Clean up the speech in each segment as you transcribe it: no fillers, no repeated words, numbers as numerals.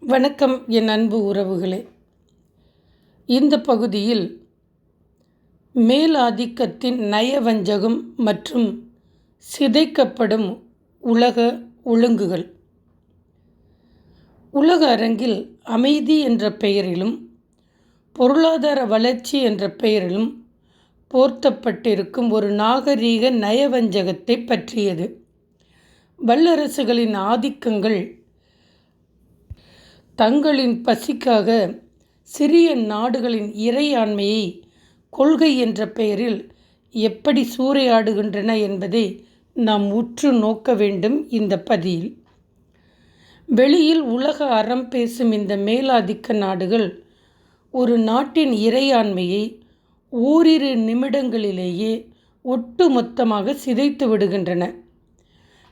வணக்கம் என் அன்பு உறவுகளே. இந்த பகுதியில் மேலாதிக்கத்தின் நயவஞ்சகம் மற்றும் சிதைக்கப்படும் உலக ஒழுங்குகள். உலக அரங்கில் அமைதி என்ற பெயரிலும் பொருளாதார வளர்ச்சி என்ற பெயரிலும் போர்த்தப்பட்டிருக்கும் ஒரு நாகரீக நயவஞ்சகத்தை பற்றியது. வல்லரசுகளின் ஆதிக்கங்கள் தங்களின் பசிக்காக சிறிய நாடுகளின் இறையாண்மையை கொள்கை என்ற பெயரில் எப்படி சூறையாடுகின்றன என்பதை நாம் உற்று நோக்க வேண்டும். இந்த பதியில் வெளியில் உலக அறம் பேசும் இந்த மேலாதிக்க நாடுகள் ஒரு நாட்டின் இறையாண்மையை ஓரிரு நிமிடங்களிலேயே ஒட்டுமொத்தமாக சிதைத்து விடுகின்றன.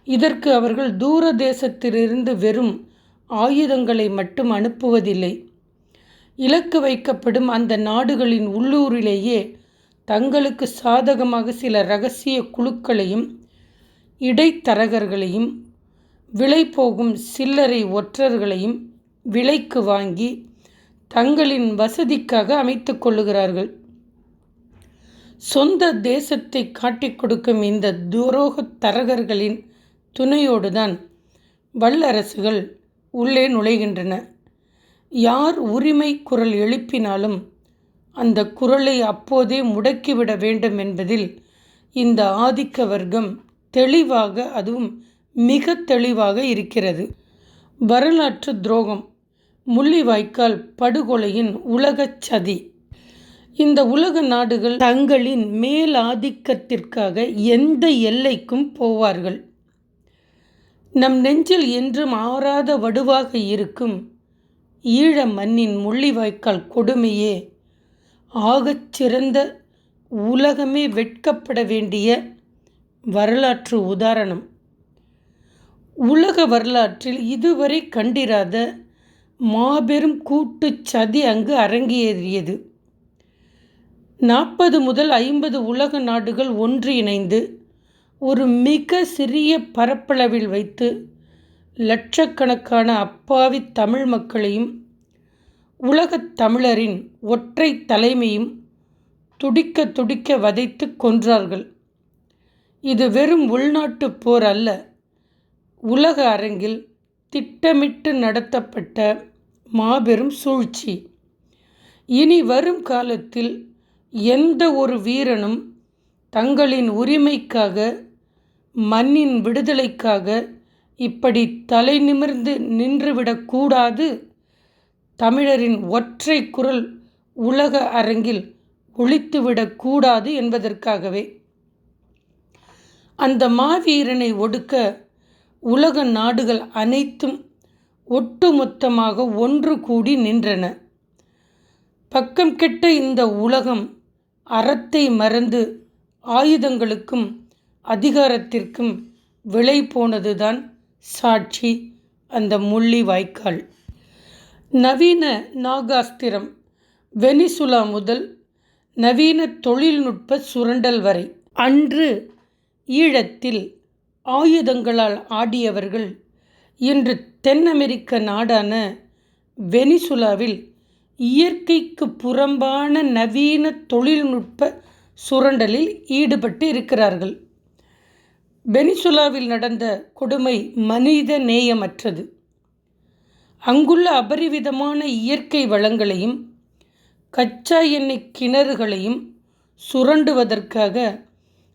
இதற்கு அவர்கள் தூர தேசத்திலிருந்து வெறும் ஆயுதங்களை மட்டும் அனுப்புவதில்லை. இலக்கு வைக்கப்படும் அந்த நாடுகளின் உள்ளூரிலேயே தங்களுக்கு சாதகமாக சில இரகசிய குழுக்களையும் இடைத்தரகர்களையும் விலை போகும் சில்லறை ஒற்றர்களையும் விலைக்கு வாங்கி தங்களின் வசதிக்காக அமைத்து கொள்ளுகிறார்கள். சொந்த தேசத்தை காட்டிக் கொடுக்கும் இந்த துரோகத் தரகர்களின் துணையோடுதான் வல்லரசுகள் உள்ளே நுழைகின்றன. யார் உரிமை குரல் எழுப்பினாலும் அந்த குரலை அப்போதே முடக்கிவிட வேண்டும் என்பதில் இந்த ஆதிக்க வர்க்கம் தெளிவாக, அதுவும் மிக தெளிவாக இருக்கிறது. வரலாற்று துரோகம், முள்ளிவாய்க்கால் படுகொலையின் உலகச் சதி. இந்த உலக நாடுகள் தங்களின் மேலாதிக்கத்திற்காக எந்த எல்லைக்கும் போவார்கள். நம் நெஞ்சில் என்றும் ஆறாத வடுவாக இருக்கும் ஈழ மண்ணின் முள்ளிவாய்க்கால் கொடுமையே ஆகச் சிறந்த, உலகமே வெட்கப்பட வேண்டிய வரலாற்று உதாரணம். உலக வரலாற்றில் இதுவரை கண்டிராத மாபெரும் கூட்டு சதி அங்கு அரங்கேறியது. 40 முதல் 50 உலக நாடுகள் ஒன்றிணைந்து ஒரு மிக சிறிய பரப்பளவில் வைத்து லட்சக்கணக்கான அப்பாவி தமிழ் மக்களையும் உலகத் தமிழரின் ஒற்றை தலைமையும் துடிக்க துடிக்க வதைத்து கொன்றார்கள். இது வெறும் உள்நாட்டு போர் அல்ல, உலக அரங்கில் திட்டமிட்டு நடத்தப்பட்ட மாபெரும் சூழ்ச்சி. இனி வரும் காலத்தில் எந்த ஒரு வீரனும் தங்களின் உரிமைக்காக, மண்ணின் விடுதலைக்காக இப்படி தலை நிமிர்ந்து நின்றுவிடக்கூடாது. தமிழரின் ஒற்றை குரல் உலக அரங்கில் ஒலித்துவிடக்கூடாது என்பதற்காகவே அந்த மாவீரனை ஒடுக்க உலக நாடுகள் அனைத்தும் ஒட்டுமொத்தமாக ஒன்று கூடி நின்றன. பக்கம் கெட்ட இந்த உலகம் அறத்தை மறந்து ஆயுதங்களுக்கும் அதிகாரத்திற்கும் விலை போனதுதான் சாட்சி அந்த முள்ளிவாய்க்கால். நவீன நாகாஸ்திரம், வெனிசுலா முதல் நவீன தொழில்நுட்ப சுரண்டல் வரை. அன்று ஈழத்தில் ஆயுதங்களால் ஆடியவர்கள் இன்று தென் அமெரிக்க நாடான வெனிசுலாவில் இயற்கைக்கு புறம்பான நவீன தொழில்நுட்ப சுரண்டலில் ஈடுபட்டு இருக்கிறார்கள். வெனிசுலாவில் நடந்த கொடுமை மனித நேயமற்றது. அங்குள்ள அபரிவிதமான இயற்கை வளங்களையும் கச்சா எண்ணெய் கிணறுகளையும் சுரண்டுவதற்காக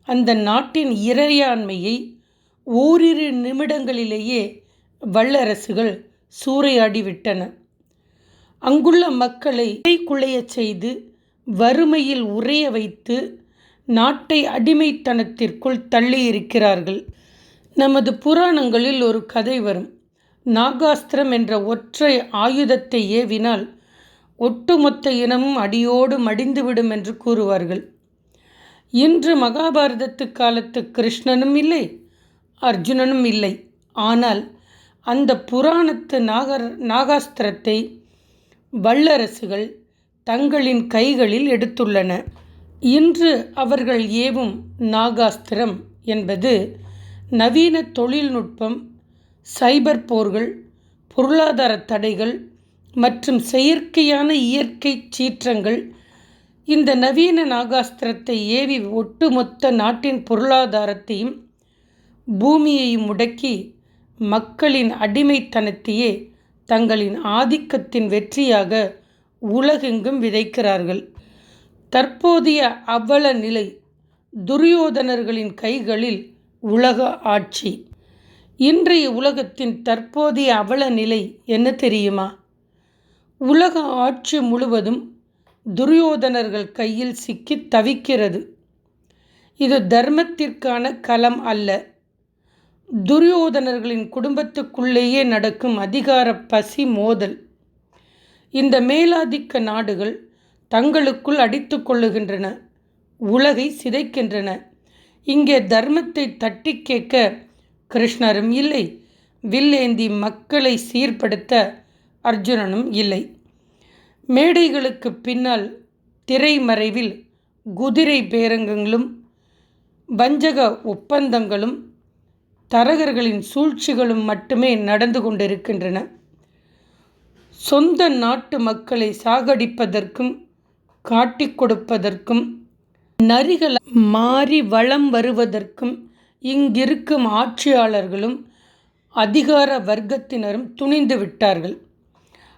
அந்த நாட்டின் இறையாண்மையை ஓரிரு நிமிடங்களிலேயே வல்லரசுகள் சூறையாடிவிட்டன. அங்குள்ள மக்களை குலையச் செய்து வறுமையில் உறைய வைத்து நாட்டை அடிமைத்தனத்திற்குள் தள்ளியிருக்கிறார்கள். நமது புராணங்களில் ஒரு கதை வரும். நாகாஸ்திரம் என்ற ஒற்றை ஆயுதத்தை ஏவினால் ஒட்டுமொத்த இனமும் அடியோடு மடிந்துவிடும் என்று கூறுவார்கள். இன்று மகாபாரதத்து காலத்து கிருஷ்ணனும் இல்லை, அர்ஜுனனும் இல்லை. ஆனால் அந்த புராணத்து நாகாஸ்திரத்தை வல்லரசுகள் தங்களின் கைகளில் எடுத்துள்ளன. இன்று அவர்கள் ஏவும் நாகாஸ்திரம் என்பது நவீன தொழில்நுட்பம், சைபர் போர்கள், பொருளாதார தடைகள் மற்றும் செயற்கையான இயற்கை சீற்றங்கள் இந்த நவீன நாகாஸ்திரத்தை ஏவி ஒட்டுமொத்த நாட்டின் பொருளாதாரத்தையும் பூமியையும் முடக்கி மக்களின் அடிமைத்தனத்தையே தங்களின் ஆதிக்கத்தின் வெற்றியாக உலகெங்கும் விதைக்கிறார்கள். தற்போதைய அவல நிலை துரியோதனர்களின் கைகளில் உலக ஆட்சி. இன்றைய உலகத்தின் தற்போதைய அவல நிலை என்ன தெரியுமா? உலக ஆட்சி முழுவதும் துரியோதனர்கள் கையில் சிக்கி தவிக்கிறது. இது தர்மத்திற்கான களம் அல்ல. துரியோதனர்களின் குடும்பத்துக்குள்ளேயே நடக்கும் அதிகார பசி மோதல். இந்த மேலாதிக்க நாடுகள் தங்களுக்குள் அடித்து கொள்ளுகின்றன, உலகை சிதைக்கின்றன. இங்கே தர்மத்தை தட்டி கேட்க கிருஷ்ணரும் இல்லை, வில்லேந்தி மக்களை சீர்படுத்த அர்ஜுனனும் இல்லை. மேடைகளுக்கு பின்னால் திரைமறைவில் குதிரை பேரங்களும் வஞ்சக ஒப்பந்தங்களும் தரகர்களின் சூழ்ச்சிகளும் மட்டுமே நடந்து கொண்டிருக்கின்றன. சொந்த நாட்டு மக்களை சாகடிப்பதற்கும் காட்டிக் கொடுப்பதற்கும் நரிகள் மாறி வலம் வருவதற்கும் இங்கிருக்கும் ஆட்சியாளர்களும் அதிகார வர்க்கத்தினரும் துணிந்து விட்டார்கள்.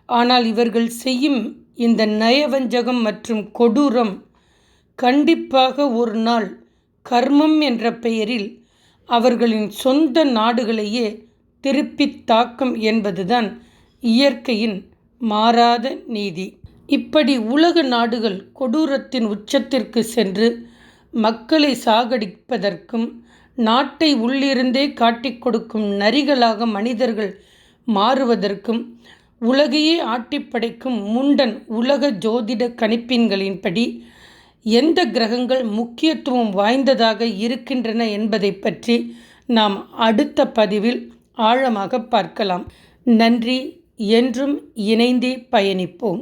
ஆனால் இவர்கள் செய்யும் இந்த நயவஞ்சகம் மற்றும் கொடூரம் கண்டிப்பாக ஒரு நாள் கர்மம் என்ற பெயரில் அவர்களின் சொந்த நாடுகளையே திருப்பி தாக்கும் என்பதுதான் இயற்கையின் மாறாத நீதி. இப்படி உலக நாடுகள் கொடூரத்தின் உச்சத்திற்கு சென்று மக்களை சாகடிப்பதற்கும் நாட்டை உள்ளிருந்தே காட்டிக் கொடுக்கும் நரிகளாக மனிதர்கள் மாறுவதற்கும் உலகையே ஆட்டிப்படைக்கும் முண்டன் உலக ஜோதிட கணிப்பின்களின்படி எந்த கிரகங்கள் முக்கியத்துவம் வாய்ந்ததாக இருக்கின்றன என்பதை பற்றி நாம் அடுத்த பதிவில் ஆழமாக பார்க்கலாம். நன்றி. என்றும் இணைந்தே பயணிப்போம்.